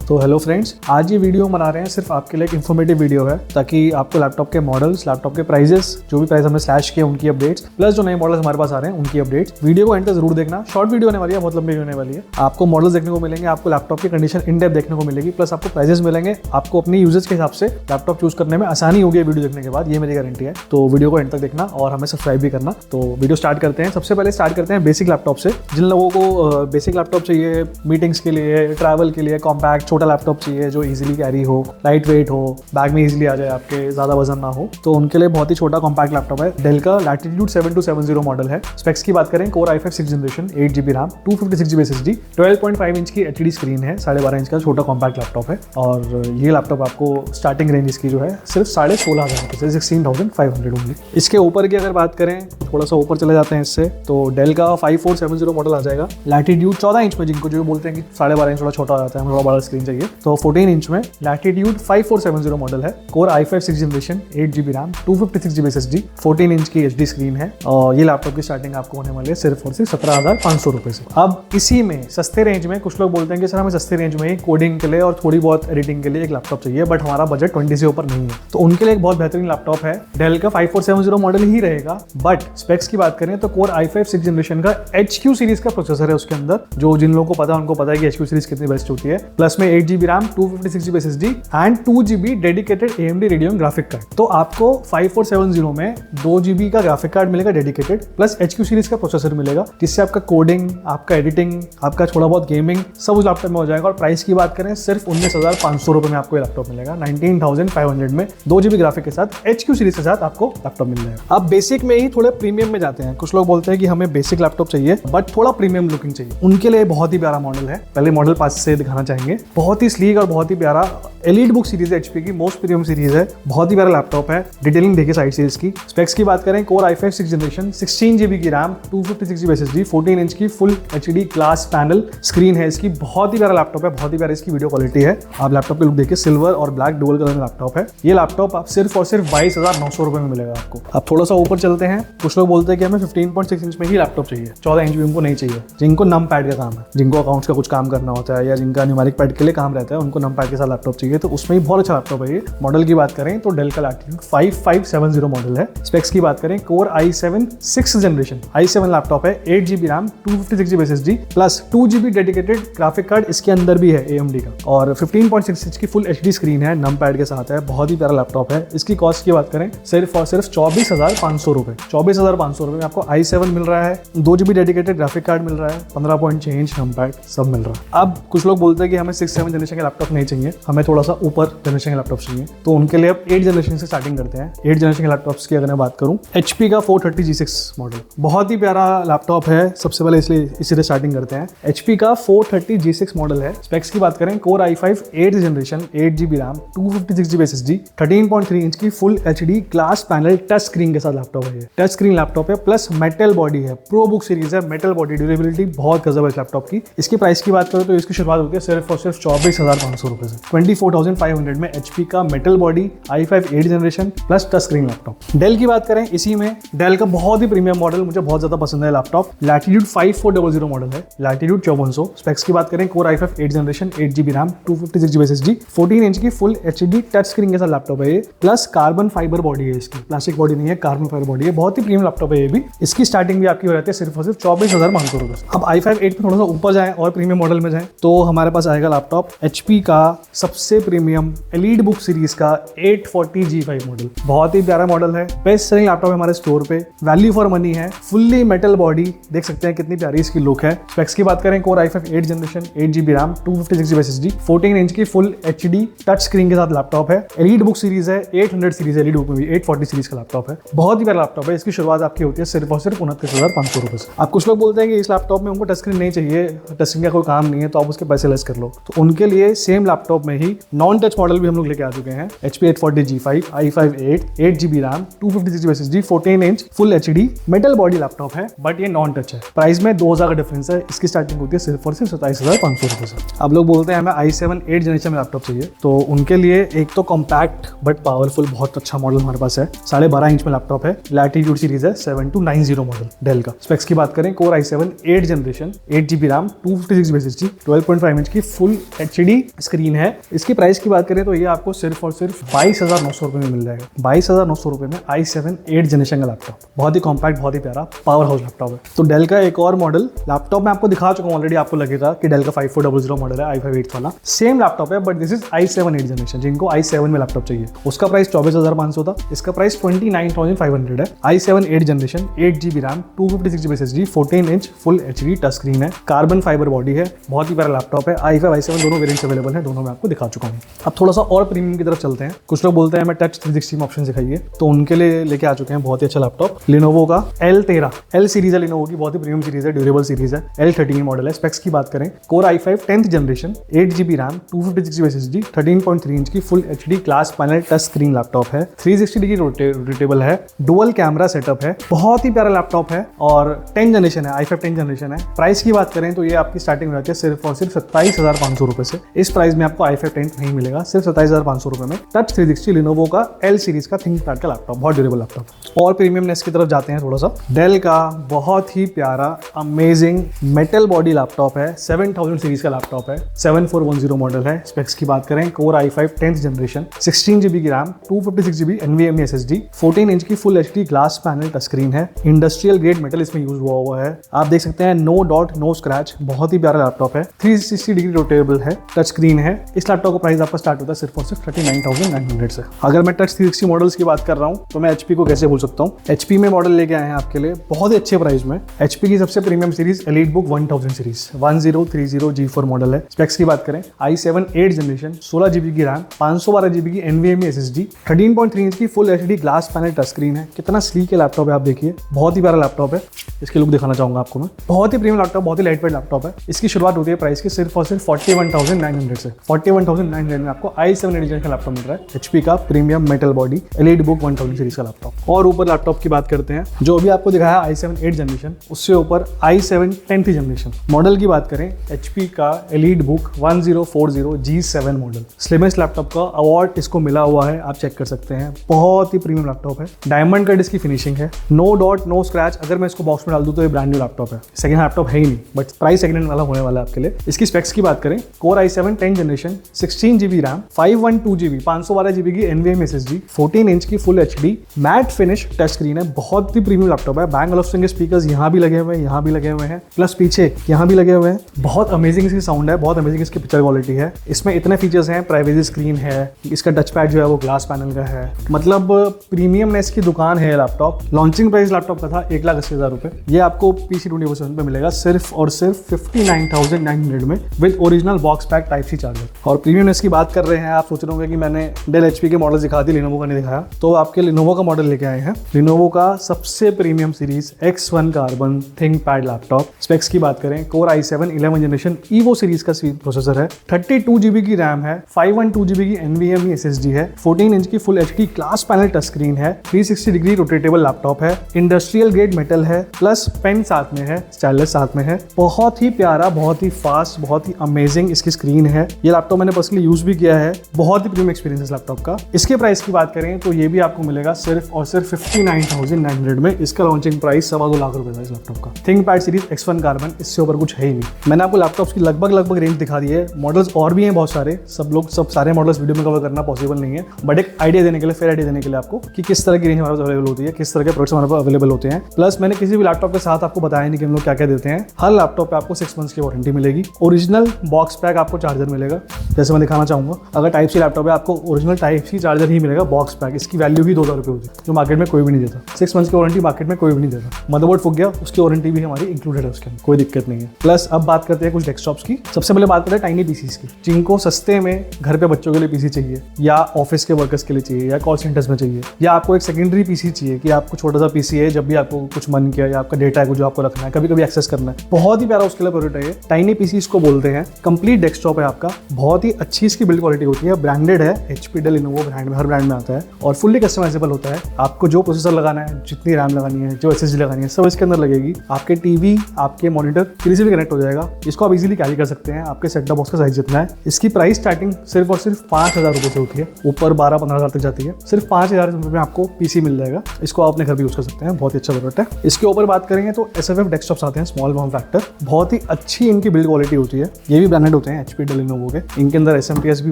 तो hello friends, आज ये वीडियो बना रहे हैं सिर्फ आपके लिए एक इन्फॉर्मेटिव वीडियो है ताकि आपको लैपटॉप के मॉडल्स, लैपटॉप के प्राइजेस, जो भी प्राइस हमने स्लैश किए उनकी अपडेट्स, प्लस जो नए मॉडल्स हमारे पास आ रहे हैं उनकी अपडेट्स। वीडियो को एंड तक जरूर देखना। शॉर्ट वीडियो होने वाली है, बहुत लंबी होने वाली है। आपको मॉडल्स देखने को मिलेंगे, आपको लैपटॉप की कंडीशन इन डेप्थ देखने को मिलेगी, प्लस आपको प्राइजेस मिलेंगे। आपको अपनी यूजेज के हिसाब से लैपटॉप चूज करने में आसानी होगी वीडियो देखने के बाद, ये मेरी गारंटी है। तो वीडियो को एंड तक देखना और हमें सब्सक्राइब भी करना। तो वीडियो स्टार्ट करते हैं। सबसे पहले स्टार्ट करते हैं बेसिक लैपटॉप से। जिन लोगों को बेसिक लैपटॉप चाहिए, मीटिंग्स के लिए, ट्रैवल के लिए, कॉम्पैक्ट छोटा लैपटॉप चाहिए जो इजीली कैरी हो, लाइट वेट हो, बैग में इजीली आ जाए, आपके ज्यादा वजन ना हो, तो उनके लिए बहुत ही छोटा कॉम्पैक्ट लैपटॉप है। डेल का लैटिट्यूड 7270 मॉडल है। स्पेक्स की बात करें, core i5 6th generation, 8GB RAM, 256GB SSD, 12.5 inch की HD स्क्रीन है, 12.5 इंच का छोटा कॉम्पैक्ट लैपटॉप है। और ये लैपटॉप आपको स्टार्टिंग रेंज इसकी जो है सिर्फ 16,500 से 16,500 होंगी। इसके ऊपर की अगर बात करें, थोड़ा सा ऊपर चले जाते हैं इससे, तो डेल का 5470 मॉडल आ जाएगा। लैटिट्यूड 14 इंच में, जिनको जो बोलते हैं कि 12.5 इंच थोड़ा छोटा हो जाता है, थोड़ा बड़ा स्क्रीन चाहिए, तो 14 इंच में लैटिट्यूड 5470 मॉडल है। Core i5 6th generation, 8GB RAM, 256GB SSD, 14 inch की HD स्क्रीन है। और ये लैपटॉप की स्टार्टिंग आपको होने वाली है सिर्फ और सिर्फ 17,500 रुपए से। अब इसी में सस्ते रेंज में, कुछ लोग बोलते हैं कि सर हमें सस्ते रेंज में ही कोडिंग के लिए और थोड़ी बहुत एडिटिंग के लिए एक लैपटॉप चाहिए, बट हमारा बजट 20 से ऊपर नहीं है, तो उनके लिए एक बहुत बेहतरीन लैपटॉप है। डेल का 5470 मॉडल ही रहेगा, बट स्पेक्स की बात करें तो कोर i5 6th जनरेशन का HQ सीरीज का प्रोसेसर है उसके अंदर। जो जिन लोगों को पता है उनको पता है कि HQ सीरीज कितनी बेस्ट होती है। प्लस में 8GB RAM, 256GB SSD and 2GB dedicated AMD radian graphic card. तो आपको 5470 में 2GB का ग्राफिक कार्ड मिलेगा डेडिकेटेड, प्लस HQ सीरीज का प्रोसेसर मिलेगा, जिससे आपका कोडिंग, आपका एडिटिंग, आपका थोड़ा बहुत गेमिंग सब उस लैपटॉप में हो जाएगा। और प्राइस की बात करें, सिर्फ 19,500 रुपए में आपको ये लैपटॉप मिलेगा। 19,500 में 2GB ग्राफिक के साथ HQ सीरीज के साथ आपको लैपटॉप मिल जाएगा। अब बेसिक में ही थोड़े प्रीमियम में जाते हैं। कुछ लोग बोलते हैं कि हमें बेसिक लैपटॉप चाहिए बट थोड़ा प्रीमियम लुकिंग चाहिए, उनके लिए बहुत ही प्यारा मॉडल है। पहले मॉडल पास से दिखाना चाहेंगे। बहुत ही स्लीक और बहुत ही प्यारा एलीट बुक सीरीज है, HP की मोस्ट प्रीमियम सीरीज है। बहुत ही प्यारा लैपटॉप है। डिटेलिंग देखिए साइड से इसकी। स्पेक्स की बात करें, core i5 6th generation, 16GB की रैम, 256GB SSD, 14 इंच की full HD glass panel screen है इसकी। बहुत ही प्यारा लैपटॉप है, बहुत ही प्यारी इसकी वीडियो क्वालिटी है। आप लैपटॉप की लुक देखिए, सिल्वर और ब्लैक डुअल कलर में लैपटॉप है। ये लैपटॉप आप सिर्फ और सिर्फ 22,900 रुपए में मिलेगा आपको। अब थोड़ा सा ऊपर चलते हैं। कुछ लोग बोलते हैं कि हमें 15.6 इंच में ही लैपटॉप चाहिए, 14 इंच भी उनको नहीं चाहिए। जिनको नम पैड का काम है, जिनको अकाउंट्स का कुछ काम करना होता है या जिनका न्यूमेरिक पैड के लिए काम रहता है, उनको नम पैड के साथ लैपटॉप चाहिए, तो उसमें ही बहुत अच्छा लैपटॉप है ये। मॉडल की बात करें तो डेल का लैटिट्यूड 5570 मॉडल है। स्पेक्स की बात करें, core i7 6th generation, i7 laptop है, 8GB RAM, 256GB SSD plus 2GB dedicated graphic card इसके अंदर भी है AMD का, और 15.6 इंच की फुल HD स्क्रीन है, नम पैड के साथ है। बहुत ही प्यारा लैपटॉप है। इसकी कॉस्ट की बात करें, सिर्फ और सिर्फ 24,500 रुपए। 24,500 रुपए में आपको i7 मिल रहा है, 2GB डेडिकेटेड ग्राफिक कार्ड मिल रहा है, 15.6 इंच नम पैड सब मिल रहा है। अब कुछ लोग बोलते हैं कि हमें 6-7 जनरेशन के लैपटॉप नहीं चाहिए, हमें थोड़ा सा ऊपर जनरेशन के लैपटॉप चाहिए, तो उनके लिए अब 8 जनरेशन से स्टार्टिंग करते हैं। 8 जनरेशन के लैपटॉप्स की अगर मैं बात करूं, HP का 430G6 मॉडल बहुत ही प्यारा लैपटॉप है। सबसे पहले इसलिए इसी से स्टार्टिंग करते हैं। HP का 430G6 मॉडल है। स्पेक्स की बात करें, core i5 8th generation, 8GB RAM, 256GB SSD, 13.3 inch की full HD glass panel touch screen के साथ लैपटॉप है। टच स्क्रीन लैपटॉप है, प्लस मेटल बॉडी है, प्रो बुक सीरीज है, मेटल बॉडी, ड्यूरेबिलिटी बहुत गजब है इस लैपटॉप की। इसकी प्राइस की बात करें तो इसकी शुरुआत होती है सिर्फ और सिर्फ 24,500 रुपए से। 24,500 में HP का metal body i5 8th generation plus touch screen laptop. Dell की बात करें, इसी में डेल का बहुत ही प्रीमियम मॉडल मुझे बहुत ज्यादा पसंद है लैपटॉप, लैटिट्यूड 5400 मॉडल है, लैटिट्यूड 5400। स्पेक्स की बात करें, core i5 8th generation, 8GB RAM, 256GB SSD, 14 inch की फुल HD टच स्क्रीन के साथ लैपटॉप है ये, प्लस कार्बन फाइबर बॉडी है इसकी, प्लास्टिक बॉडी नहीं है, कार्बन फाइबर बॉडी है। बहुत ही प्रीमियम लैपटॉप है ये भी। इसकी स्टार्टिंग भी आपकी हो जाती है सिर्फ और सिर्फ 24,500 रुपए। अब i5 8 में थोड़ा सा ऊपर जाएं और प्रीमियम मॉडल में जाएं, तो हमारे पास आएगा लैपटॉप HP का सबसे प्रीमियम एलीट बुक सीरीज का 840G5 मॉडल। बहुत ही प्यारा मॉडल है, बेस्ट सेलिंग लैपटॉप है हमारे स्टोर पे, वैल्यू फॉर मनी है, फुल्ली मेटल बॉडी, देख सकते हैं कितनी प्यारी इसकी लुक है। स्पेक्स की बात करें, core i5 8th generation, 8GB RAM, 256GB SSD, 14 inch की फुल HD टच स्क्रीन के साथ लैपटॉप है। एलीट बुक सीरीज है, 800 सीरीज है, एलीट बुक में भी 840 सीरीज का लैपटॉप है। बहुत ही प्यारा लैपटॉप है। इसकी शुरुआत आपकी होती है सिर्फ और सिर्फ 29,500 रुपए से। आप कुछ लोग बोलते हैं कि इस लैपटॉप में उनको टच स्क्रीन नहीं चाहिए, टच स्क्रीन का कोई काम नहीं है, तो आप उसके पैसे लेस कर लो, तो उनके लिए सेम लैपटॉप में ही नॉन टच मॉडल भी हम लोग लेके आ चुके हैं। HP 840G5, i5 8, 8GB RAM, 256GB SSD, 14 inch full HD metal body laptop है, बट ये नॉन टच है। प्राइस में 2,000 का डिफरेंस है। इसकी स्टार्टिंग होती है सिर्फ और सिर्फ 27,500 रुपए से। आप लोग बोलते हैं हमें i7 8 जनरेशन में लैपटॉप चाहिए, तो उनके लिए एक तो कॉम्पैक्ट बट पावरफुल बहुत अच्छा मॉडल हमारे पास है। 12.5 इंच में लैपटॉप है, लैटिट्यूड सीरीज है, 7290 मॉडल डेल का। स्पेक्स की बात करें, core i7 8th generation, 8GB RAM, 256GB SSD, 12.5 inch की फुल HD स्क्रीन है। इसकी प्राइस की बात करें तो ये आपको सिर्फ और सिर्फ 22,900 रुपये में मिल जाएगा। 22,900 रुपये में i7 8th जनरेशन का लैपटॉप, बहुत ही कॉम्पैक्ट, बहुत ही प्यारा पावर हाउस लैपटॉप है। तो डेल का एक और मॉडल लैपटॉप मैं आपको दिखा चुका हूँ ऑलरेडी, आपको लगेगा कि डेल का 5400 मॉडल है i5 8th वाला, सेम लैपटॉप है, but this is i7 8th generation. जिनको i7 में लैपटॉप चाहिए उसका प्राइस 24,500 था, इसका प्राइस 29,500 है। i7 8th generation, 8GB RAM, 256GB SSD, 14 inch full HD touch screen है, कार्बन फाइबर बॉडी है, बहुत ही प्यारा लैपटॉप है। i5 i7 दोनों वेरिएंट्स अवेलेबल है, दोनों मैं आपको दिखा चुका हूँ। अब थोड़ा सा और प्रीमियम की तरफ चलते हैं। कुछ लोग बोलते हैं मैं टच 360 में ऑप्शन दिखाइए, तो उनके लिए लेके आ चुके हैं बहुत ही अच्छा लैपटॉप, लिनोवो का L13 L सीरीज है, लिनोवो की बहुत ही प्रीमियम सीरीज है, ड्यूरेबल सीरीज है, L13 मॉडल है। स्पेक्स की बात करें, core i5 10th generation, 8GB RAM, 256GB SSD, 13.3 inch की full HD glass panel touch screen laptop है, 360 डिग्री रोटेटेबल है, डुअल कैमरा सेटअप है, बहुत ही प्यारा लैपटॉप है और 10th जनरेशन है, i5 10th जनरेशन है। प्राइस की बात करें तो ये आपकी स्टार्टिंग हो जाती है सिर्फ और सिर्फ 27,500 रुपए से। इस प्राइस में आपको i5 10th नहीं मिलेगा, सिर्फ 27,500 रुपए में टच 360 लिनोवो का L सीरीज का थिंकपैड का लैपटॉप, बहुत ड्यूरेबल लैपटॉप। और प्रीमियमनेस की तरफ जाते हैं थोड़ा सा, डेल का बहुत ही प्यारा अमेजिंग मेटल बॉडी लैपटॉप है, 7000 सीरीज का लैपटॉप है, 7410 मॉडल है। स्पेक्स की बात करें, core i5 10th generation, 16GB की RAM, 256GB NVMe SSD, 14 inch की full HD glass panel touch screen है, इंडस्ट्रियल ग्रेड मेटल इसमें यूज हुआ है। आप देख सकते हैं नो डॉट नो स्क्रैच, बहुत ही प्यारा लैपटॉप है, 360 डिग्री रोटेबल है, टच स्क्रीन है। इस लैपटॉप का प्राइस आपका स्टार्ट होता है सिर्फ और सिर्फ 39,900 से। अगर मैं टच 360 मॉडल्स की बात कर रहा हूँ तो मैं HP को कैसे भूल सकता हूँ। HP में मॉडल लेके आए हैं आपके लिए बहुत ही अच्छे प्राइस में। HP की सबसे premium series EliteBook 1000 series 1030 G4 model है। स्पेक्स की बात करें, i7 8th जनरेशन, 16GB की रैम, 512GB की NVMe SSD, 13.3 इंच की full HD glass panel touch screen है। कितना स्लीक लैपटॉप है, आप देखिए, बहुत ही प्यारा लैपटॉप है। इसकी लुक दिखाना चाहूंगा आपको मैं, बहुत ही प्रीमियम लैपटॉप, बहुत ही लाइट वेट लैपटॉप है। इसकी शुरुआत होती है प्राइस की सिर्फ और सिर्फ 41,900 से। 41,900 में आपको i7 8th जनरेशन का लैपटॉप मिल रहा है, HP का premium metal body EliteBook 1000 series का लैपटॉप। और ऊपर लैपटॉप की बात करते हैं, जो अभी आपको दिखाया i7 8th जनरेशन, उससे ऊपर i7 10th जनरेशन मॉडल की बात करें, HP का EliteBook 1040 G7 model, slimmest laptop का अवार्ड इसको मिला हुआ है, आप चेक कर सकते हैं। बहुत ही प्रीमियम लैपटॉप है, डायमंड कट इसकी फिनिशिंग है, नो डॉट नो स्क्रैच। अगर मैं इसको बॉक्स में डाल दूं तो ये ब्रांड न्यू लैपटॉप है, सेकंड लैपटॉप है ही नहीं, बट प्राइस सेकंड हैंड वाला होने वाला है आपके लिए। इसकी स्पेक्स की बात करें, core i7 10th generation, 16GB RAM, 512GB 512GB की NVMe SSD, 14 इंच की full HD matte finish touch screen है, बहुत ही प्रीमियम लैपटॉप है। बैंग ऑलफ्सन के स्पीकर्स यहाँ भी लगे हुए हैं, यहाँ भी लगे हुए हैं, प्लस पीछे यहाँ भी लगे हुए हैं। बहुत अमेजिंग इसकी साउंड है, बहुत अमेजिंग इसकी पिक्चर क्वालिटी है। इसमें इतने फीचर्स हैं, प्राइवेसी स्क्रीन है, इसका टच पैड जो है वो ग्लास पैनल का है, मतलब प्रीमियमनेस की दुकान है लैपटॉप। लॉन्चिंग प्राइस लैपटॉप का था 1,80,000 रुपए, ये आपको PC27 पे मिलेगा सिर्फ और सिर्फ 59,900 में, with original box pack type C charger. और प्रीमियमनेस की बात कर रहे हैं, आप सोच रहे होंगे कि मैंने डेल HP के मॉडल दिखा दी, लिनोवो का नहीं दिखाया, तो आपके लिनोवो का मॉडल लेके आए हैं। लिनोवो का सबसे premium series X1 carbon ThinkPad laptop. Specs की बात करें, core i7 11th generation EVO series का प्रोसेसर है, 32GB की रैम है, 512GB की NVMe SSD है, 14 इंच की full HD glass panel touch screen है, 360 डिग्री रोटेटेबल लैपटॉप है, इंडस्ट्रियल ग्रेड मेटल है, प्लस पेन साथ में है, स्टाइलस साथ में है। बहुत ही प्यारा, बहुत ही फास्ट, बहुत ही अमेजिंग इसकी स्क्रीन है। ये लैपटॉप मैंने पर्सनली यूज भी किया है, बहुत ही प्रीमियम एक्सपीरियंस इस लैपटॉप का। इसके प्राइस की बात करें तो ये भी आपको मिलेगा सिर्फ और सिर्फ 59,900 में। इसका लॉन्चिंग प्राइस 2.25 लाख रुपए था इस लैपटॉप का। थिंकपैड सीरीज X1 कार्बन, इससे ऊपर कुछ है ही नहीं। मैंने आपको लैपटॉप्स की लगभग रेंज दिखा दी है, मॉडल्स और भी हैं बहुत सारे, सब सारे मॉडल्स वीडियो में कवर करना पॉसिबल नहीं है, बट एक आइडिया देने के लिए, फेयर आइडिया देने के लिए आपको कि किस तरह की रेंज हमारे पास अवेलेबल होती है, किस तरह के प्रोडक्ट्स हमारे पास अवेलेबल होते हैं। प्लस मैंने किसी भी लैपटॉप के साथ आपको बताया नहीं कि हम लोग क्या क्या देते हैं। हर लैपटॉप पे आपको 6 मंथ्स की वारंटी मिलेगी, ओरिजिनल बॉक्स पैक आपको चार्जर मिलेगा, जैसे मैं दिखाना चाहूंगा। अगर टाइप सी लैपटॉप है, आपको ओरिजिनल टाइप सी चार्जर ही मिलेगा बॉक्स पैक। इसकी वैल्यू भी 2,000 रुपये होती है, जो मार्केट में कोई भी नहीं देता। 6 मंथ्स की वारंटी मार्केट में कोई भी नहीं देता। मदरबोर्ड फूक गया, उसकी वारंटी भी हमारी इंक्लूडेड है, उसके कोई दिक्कत नहीं है। प्लस अब बात करते हैं कुछ डेस्कटॉप्स की। सबसे पहले बात करते हैं टाइनी पीसीज की, जिनको सस्ते में घर पे बच्चों के लिए पीसी चाहिए, या ऑफिस के वर्कर्स के लिए चाहिए, या कॉल सेंटर्स में चाहिए, या आपको एक सेकेंडरी पीसी चाहिए कि आपको छोटा सा पीसी है, जब भी आपको कुछ मन किया, या आपका डेटा है जो आपको रखना है, कभी कभी एक्सेस करना है, बहुत ही प्यारा उसके लिए प्रोडक्ट है। टाइनी पीसी इसको बोलते हैं, कंप्लीट डेस्कटॉप है आपका, बहुत ही अच्छी इसकी बिल्ड क्वालिटी होती है, ब्रांडेड है, HP, डेल, लिनोवो ब्रांड में, हर ब्रांड में आता है, और फुल्ली कस्टमाइजेबल होता है। आपको जो प्रोसेसर लगाना है, जितनी रैम लगानी है, जो SSD लगानी है, सब इसके अंदर लगेगी। आपके टीवी, आपके मॉनिटर किसी से भी कनेक्ट हो जाएगा। इसको आप इजीली कैरी कर सकते हैं, आपके सेट टॉप बॉक्स का साइज जितना है। इसकी प्राइस स्टार्टिंग सिर्फ और सिर्फ 5,000 रुपये से होती है, ऊपर 12-15 हज़ार तक जाती है। सिर्फ 5,000 रुपये में आपको पीसी मिल जाएगा, इसको आप अपने घर भी यूज कर सकते हैं, बहुत ही अच्छा प्रोडक्ट है। इसके ऊपर बात करेंगे तो SFF डेस्कटॉप्स आते हैं, स्मॉल फॉर्म फैक्टर, बहुत ही अच्छी इनकी बिल्ड क्वालिटी होती है, ये भी ब्रांडेड होते हैं HP, Dell, Lenovo के। इनके अंदर SMPS भी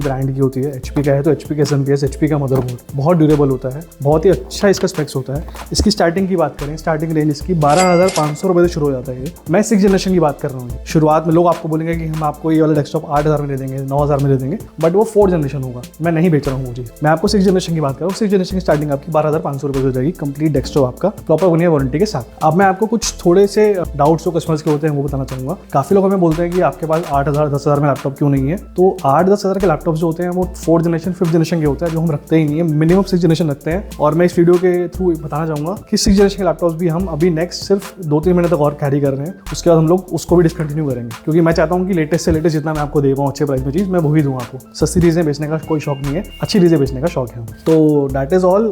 ब्रांड की होती है। HP का है तो HP का SMPS, HP का मदरबोर्ड बहुत ड्यूरेबल होता है, बहुत ही अच्छा इसका स्पेक्स होता है। इसकी स्टार्टिंग की बात करें, स्टार्टिंग रेंज इसकी 12,500 रुपये से शुरू हो जाता है। मैं 6th जनरेशन की बात कर रहा हूँ। शुरुआत में लोग आपको बोलेंगे कि हम आपको ये वाला डेस्कटॉप 8,000 में दे देंगे, 9,000 में दे देंगे, बट वो 4th जनरेशन होगा। मैं नहीं बेच रहा हूँ वो चीज़। मैं आपको 6th जनरेशन की बात कर रहा हूँ। 6th जनरेशन की स्टार्टिंग आपकी 12,500 रुपये हो जाएगी, कंप्लीट डेस्कटॉप आपका प्रॉपर 1 ईयर वारंटी के साथ। अब मैं आपको कुछ थोड़े से डाउट्स जो कस्टमर्स के होते हैं वो बताना चाहूँगा। काफ़ी लोग हमें बोलते हैं कि आपके पास 8,000, 10,000 में लैपटॉप क्यों नहीं है। तो 8-10,000 के लैपटॉप जो होते हैं वो 4th जनरेशन, 5th जनरेशन के होते हैं, जो हम रखते ही नहीं है। मिनिमम 6th जनरेशन रखते हैं। और मैं इस वीडियो के थ्रू बताना चाहूँगा कि 6th जनरेशन के लैपटॉप्स भी हम अभी नेक्स्ट सिर्फ 2-3 महीने तक और कैरी कर रहे हैं। उसके बाद हम लोग उसको भी डिसकंटिन्यू करेंगे, क्योंकि मैं चाहता हूँ कि लेटेस्ट से लेटेस्ट जितना मैं आपको दे पाऊँ अच्छे प्राइस में चीज़, मैं वही दूँ आपको। सस्ती चीज़ें बेचने का कोई शौक नहीं है, अच्छी चीज़ें बेचने का शौक है। तो that is all.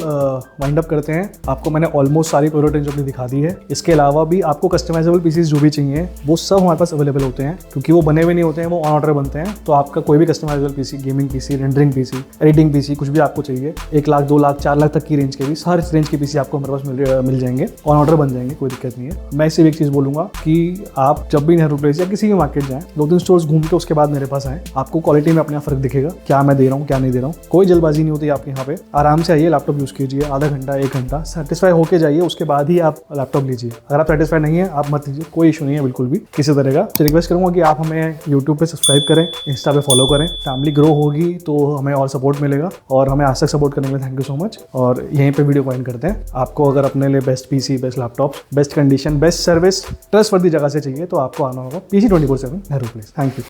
Wind up करते हैं। आपको मैंने ऑलमोस्ट सारी प्रोडक्ट रेंज अपनी दिखा दी है। इसके अलावा भी आपको कस्टमाइजेबल पीसीज जो भी चाहिए वो सब हमारे पास अवेलेबल होते हैं, क्योंकि वो बने हुए नहीं होते हैं, वो ऑन ऑर्डर बनते हैं। तो आपका कोई भी customisable PC, gaming PC, rendering PC, editing PC, कुछ भी आपको चाहिए, 1 लाख, 2 लाख, 4 लाख तक की रेंज के भी सारे रेंज के पीसी आपको हमारे पास मिल जाएंगे, ऑन ऑर्डर बन जाएंगे, कोई दिक्कत नहीं है। मैं सिर्फ एक चीज़ बोलूँगा कि आप जब भी नेहरू प्लेस या किसी भी मार्केट जाएं, 2-3 स्टोर्स घूम के उसके बाद मेरे पास आएँ, आपको क्वालिटी में अपना फर्क दिखेगा, क्या मैं दे रहा हूँ, क्या नहीं दे रहा हूँ। कोई जल्दबाजी नहीं होती आपके यहाँ पे। आराम से आइए, लैपटॉप यूज़ कीजिए, आधा घंटा, 1 घंटा, सेटिस्फाई होके जाइए, उसके बाद ही आप लैपटॉप लीजिए। अगर आप सेटिस्फाई नहीं है, आप मत लीजिए, कोई इशू नहीं है बिल्कुल भी किसी तरह का। तो रिक्वेस्ट करूँगा कि आप हमें यूट्यूब पे सब्सक्राइब करें, इंस्टा पे फॉलो करें। फैमिली ग्रो होगी तो हमें और सपोर्ट मिलेगा, और हमें आज तक सपोर्ट करने के लिए थैंक यू सो मच। और यहीं पे वीडियो पॉइंट करते हैं। आपको अगर अपने लिए best PC, best laptop, best condition, best service, trust वर्दी जगह से चाहिए तो आपको आना होगा PC 24/7 Nehru place. Thank you.